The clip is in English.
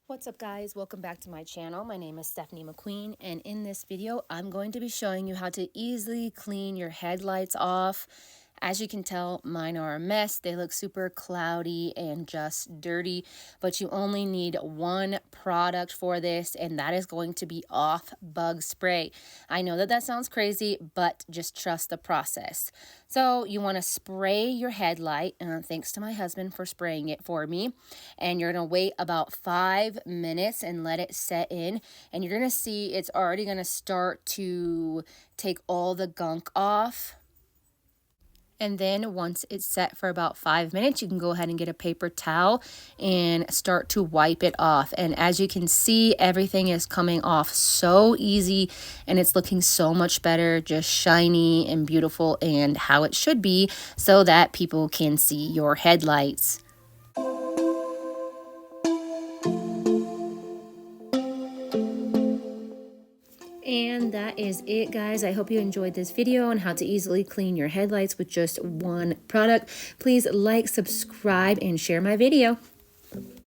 What's up guys, welcome back to my channel. My name is Stephanie McQueen, and in this video I'm going to be showing you how to easily clean your headlights off. As you can tell, mine are a mess. They look super cloudy and just dirty, but you only need one product for this, and that is going to be off bug spray. I know that sounds crazy, but just trust the process. So you want to spray your headlight, thanks to my husband for spraying it for me, and you're going to wait about 5 minutes and let it set in, and you're going to see it's already going to start to take all the gunk off. And then once it's set for about 5 minutes, you can go ahead and get a paper towel and start to wipe it off. And as you can see, everything is coming off so easy and it's looking so much better, just shiny and beautiful and how it should be, so that people can see your headlights. And that is it, guys. I hope you enjoyed this video on how to easily clean your headlights with just one product. Please like, subscribe, and share my video.